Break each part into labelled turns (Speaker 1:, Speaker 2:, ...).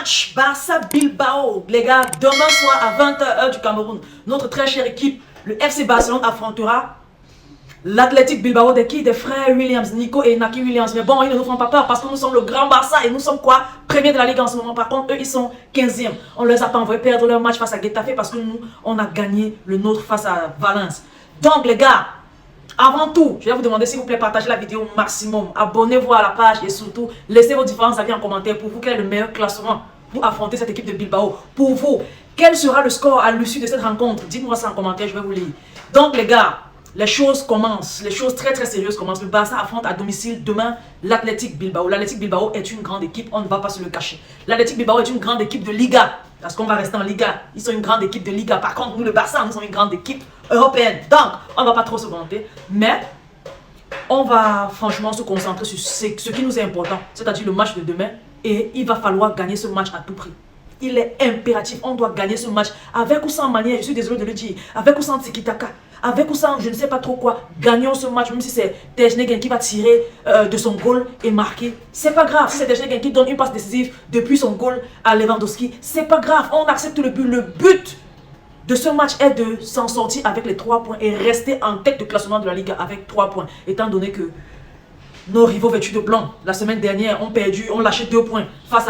Speaker 1: match Barça-Bilbao. Les gars, demain soir à 20h heure du Cameroun, notre très chère équipe, le FC Barcelone affrontera l'Athletic Bilbao des frères Williams, Nico et Naki Williams. Mais bon, ils ne nous font pas peur parce que nous sommes le grand Barça et nous sommes quoi? Premiers de la Ligue en ce moment. Par contre, eux, ils sont 15e. On ne les a pas envoyé perdre leur match face à Getafe parce que nous, on a gagné le nôtre face à Valence. Donc, les gars, avant tout, je vais vous demander s'il vous plaît, partagez la vidéo au maximum. Abonnez-vous à la page et surtout, laissez vos différents avis en commentaire pour vous. Quel est le meilleur classement pour affronter cette équipe de Bilbao? Pour vous, quel sera le score à l'issue de cette rencontre? Dites-moi ça en commentaire, je vais vous lire. Donc, les gars, les choses commencent, les choses très sérieuses commencent. Le Barça affronte à domicile demain l'Athletic Bilbao. L'Athletic Bilbao est une grande équipe, on ne va pas se le cacher. L'Athletic Bilbao est une grande équipe de Liga, parce qu'on va rester en Liga. Ils sont une grande équipe de Liga. Par contre, nous, le Barça, nous sommes une grande équipe européenne. Donc, on ne va pas trop se vanter, mais on va franchement se concentrer sur ce qui nous est important, c'est-à-dire le match de demain. Et il va falloir gagner ce match à tout prix. Il est impératif, on doit gagner ce match avec ou sans manière, je suis désolé de le dire, avec ou sans tiki-taka, avec ou sans je ne sais pas trop quoi. Gagnons ce match, même si c'est Ter Stegen qui va tirer de son goal et marquer. C'est pas grave, si c'est Ter Stegen qui donne une passe décisive depuis son goal à Lewandowski, c'est pas grave, on accepte le but. Le but de ce match est de s'en sortir avec les 3 points et rester en tête de classement de la Liga avec 3 points, étant donné que nos rivaux vêtus de blanc, la semaine dernière, ont lâché 2 points face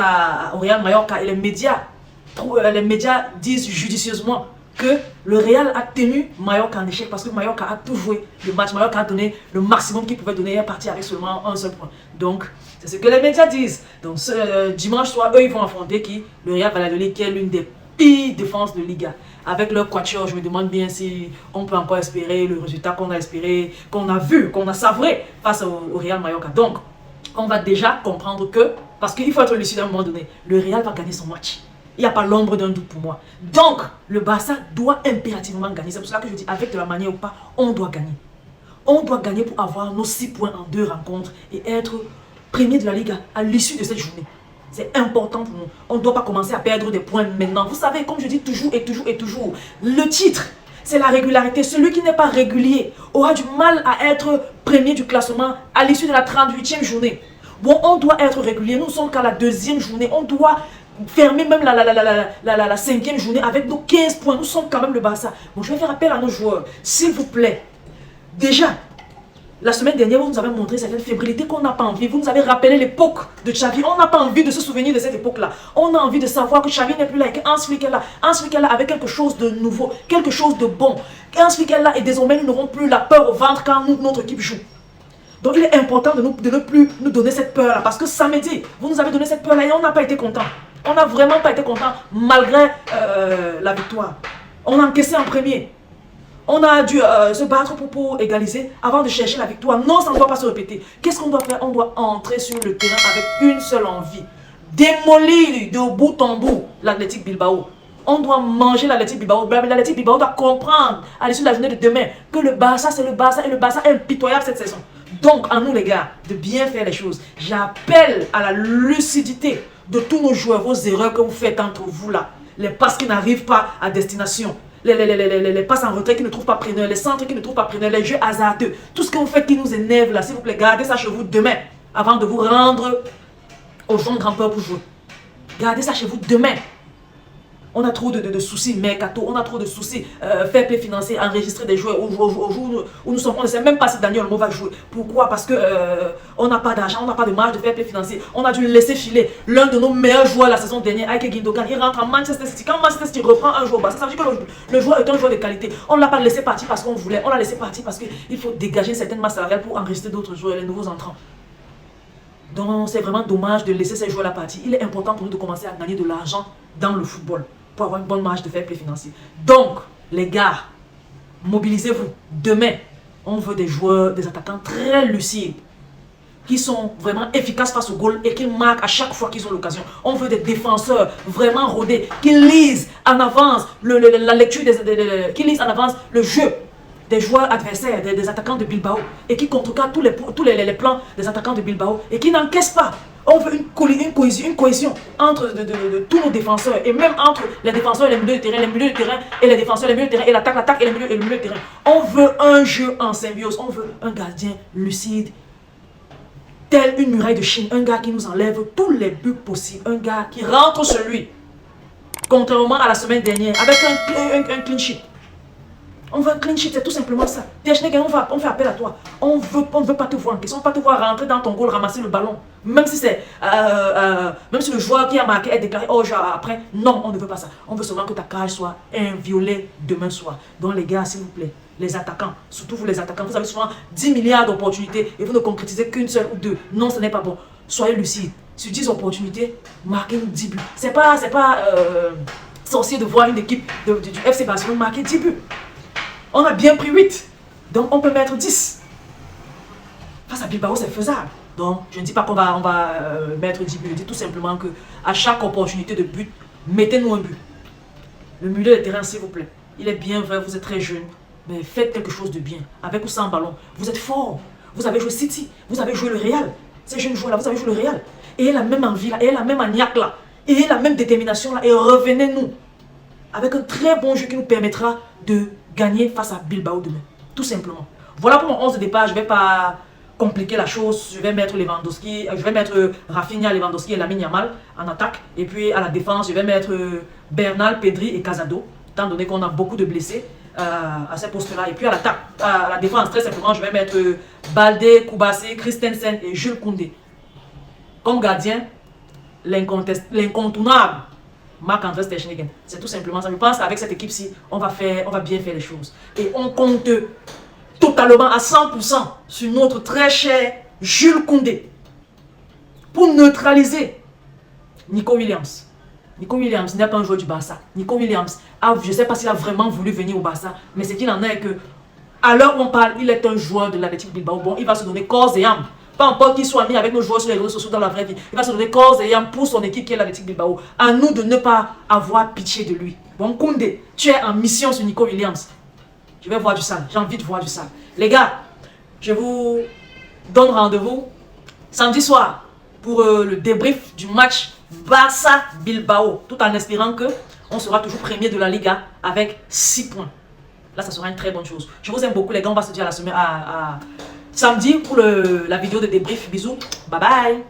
Speaker 1: au Real Mallorca. Et les médias disent judicieusement que le Real a tenu Mallorca en échec parce que Mallorca a tout joué le match. Mallorca a donné le maximum qu'il pouvait donner et est parti avec seulement un seul point. Donc, c'est ce que les médias disent. Donc, dimanche soir, eux, ils vont affronter le Real Valladolid, qui est l'une des pires défenses de Liga. Avec leur quatuor, je me demande bien si on peut encore espérer le résultat qu'on a espéré, qu'on a vu, qu'on a savouré face au Real Mallorca. Donc, on va déjà comprendre que, parce qu'il faut être lucide à un moment donné, le Real va gagner son match. Il n'y a pas l'ombre d'un doute pour moi. Donc, le Barça doit impérativement gagner. C'est pour cela que je dis, avec de la manière ou pas, on doit gagner. On doit gagner pour avoir nos 6 points en 2 rencontres et être premier de la Liga à l'issue de cette journée. C'est important pour nous. On ne doit pas commencer à perdre des points maintenant. Vous savez, comme je dis toujours et toujours, le titre, c'est la régularité. Celui qui n'est pas régulier aura du mal à être premier du classement à l'issue de la 38e journée. Bon, on doit être régulier. Nous sommes qu'à la 2e journée. On doit fermer même la 5e journée avec nos 15 points. Nous sommes quand même le Barça. Bon, je vais faire appel à nos joueurs. S'il vous plaît. Déjà, la semaine dernière, vous nous avez montré cette fébrilité qu'on n'a pas envie. Vous nous avez rappelé l'époque de Xavi. On n'a pas envie de se souvenir de cette époque-là. On a envie de savoir que Xavi n'est plus là et que Hans Flick est là. Hans Flick est là avec quelque chose de nouveau, quelque chose de bon. Hans Flick est là et désormais, nous n'aurons plus la peur au ventre quand notre équipe joue. Donc, il est important de ne plus nous donner cette peur-là. Parce que samedi, vous nous avez donné cette peur-là et on n'a pas été content. On n'a vraiment pas été content malgré la victoire. On a encaissé en premier. On a dû se battre pour égaliser avant de chercher la victoire. Non, ça ne doit pas se répéter. Qu'est-ce qu'on doit faire? On doit entrer sur le terrain avec une seule envie. Démolir de bout en bout l'Athletic Bilbao. On doit manger l'Athletic Bilbao. L'Athletic Bilbao doit comprendre à l'issue de la journée de demain que le Barça, c'est le Barça et le Barça est impitoyable cette saison. Donc, à nous les gars, de bien faire les choses. J'appelle à la lucidité de tous nos joueurs, vos erreurs que vous faites entre vous là. Les passes qui n'arrivent pas à destination. Les passes en retrait qui ne trouvent pas preneur, les centres qui ne trouvent pas preneur, les jeux hasardeux, tout ce que vous faites qui nous énerve là, s'il vous plaît, gardez ça chez vous demain, avant de vous rendre au fond de grand-peur pour jouer. Gardez ça chez vous demain. On a trop de soucis mercato, on a trop de soucis fair play financier, enregistrer des joueurs au jour où nous sommes, on ne sait même pas si Daniel Olmo va jouer. Pourquoi? Parce que on n'a pas d'argent, on n'a pas de marge de fair play financier. On a dû laisser filer l'un de nos meilleurs joueurs la saison dernière, Ike Gundogan. Il rentre en Manchester City. Quand Manchester City reprend un joueur, ça veut dire que le joueur est un joueur de qualité. On ne l'a pas laissé partir parce qu'on voulait, on l'a laissé partir parce qu'il faut dégager une certaine masse salariale pour enregistrer d'autres joueurs, les nouveaux entrants. Donc c'est vraiment dommage de laisser ces joueurs-là partir. Il est important pour nous de commencer à gagner de l'argent dans le football, pour avoir une bonne marge de fair play financier. Donc, les gars, mobilisez-vous. Demain, on veut des joueurs, des attaquants très lucides, qui sont vraiment efficaces face au goal et qui marquent à chaque fois qu'ils ont l'occasion. On veut des défenseurs vraiment rodés, qui lisent en avance la lecture, qui lisent en avance le jeu des joueurs adversaires, des attaquants de Bilbao, et qui contrecarrent tous les plans des attaquants de Bilbao, et qui n'encaissent pas. On veut une cohésion entre tous nos défenseurs, et même entre les défenseurs et les milieux de terrain, les milieux de terrain et les défenseurs, les milieux de terrain, et l'attaque et le milieu de terrain. On veut un jeu en symbiose, on veut un gardien lucide, tel une muraille de Chine, un gars qui nous enlève tous les buts possibles, un gars qui rentre sur lui, contrairement à la semaine dernière, avec un clean sheet. On veut un clean sheet, c'est tout simplement ça. Ter Stegen, on fait appel à toi. On ne veut pas te voir en question, on ne veut pas te voir rentrer dans ton goal, ramasser le ballon. Même si c'est, même si le joueur qui a marqué est déclaré, oh, genre, après, non, on ne veut pas ça. On veut seulement que ta cage soit inviolée demain soir. Donc les gars, s'il vous plaît, les attaquants, surtout vous les attaquants, vous avez souvent 10 milliards d'opportunités et vous ne concrétisez qu'une seule ou deux. Non, ce n'est pas bon. Soyez lucide. Sur 10 opportunités, marquez 10 buts. C'est pas sorcier de voir une équipe du FC Barcelone marquer 10 buts. On a bien pris 8. Donc on peut mettre 10. Face à Bilbao, c'est faisable. Donc je ne dis pas qu'on va mettre 10 buts. Je dis tout simplement que à chaque opportunité de but, mettez-nous un but. Le milieu de terrain, s'il vous plaît. Il est bien vrai, vous êtes très jeune. Mais faites quelque chose de bien. Avec ou sans ballon. Vous êtes fort. Vous avez joué City. Vous avez joué le Real. Ces jeunes joueurs-là, vous avez joué le Real. Et la même envie là. Et la même maniaque là. Et la même détermination là. Et revenez-nous. Avec un très bon jeu qui nous permettra de gagner face à Bilbao demain. Tout simplement. Voilà pour mon 11 de départ. Je ne vais pas compliquer la chose. Je vais mettre Lewandowski. Je vais mettre Rafinha, Lewandowski et Lamine Yamal en attaque. Et puis à la défense, je vais mettre Bernal, Pedri et Casado. Étant donné qu'on a beaucoup de blessés à ces postes-là. Et puis à l'attaque, à la défense, très simplement, je vais mettre Balde, Koubassi, Christensen et Jules Koundé. Comme gardien, l'incontournable Marc-André Ter Stegen. C'est tout simplement ça. Je pense qu'avec cette équipe-ci, on va bien faire les choses. Et on compte totalement à 100% sur notre très cher Jules Koundé pour neutraliser Nico Williams. Nico Williams n'est pas un joueur du Barça. Nico Williams, je ne sais pas s'il a vraiment voulu venir au Barça, mais ce qu'il en est que, à l'heure où on parle, il est un joueur de l'Athletic Bilbao. Bon, il va se donner corps et âme. Pas importe qu'il soit mis avec nos joueurs sur les réseaux sociaux dans la vraie vie. Il va se donner corps et âme pour son équipe qui est l'Athletic Bilbao. À nous de ne pas avoir pitié de lui. Bon, Koundé, tu es en mission sur Nico Williams. Je vais voir du sale. J'ai envie de voir du sale. Les gars, je vous donne rendez-vous samedi soir pour le débrief du match Barça-Bilbao. Tout en espérant que on sera toujours premier de la Liga avec 6 points. Là, ça sera une très bonne chose. Je vous aime beaucoup, les gars. On va se dire à la semaine, samedi pour la vidéo de débrief. Bisous. Bye bye.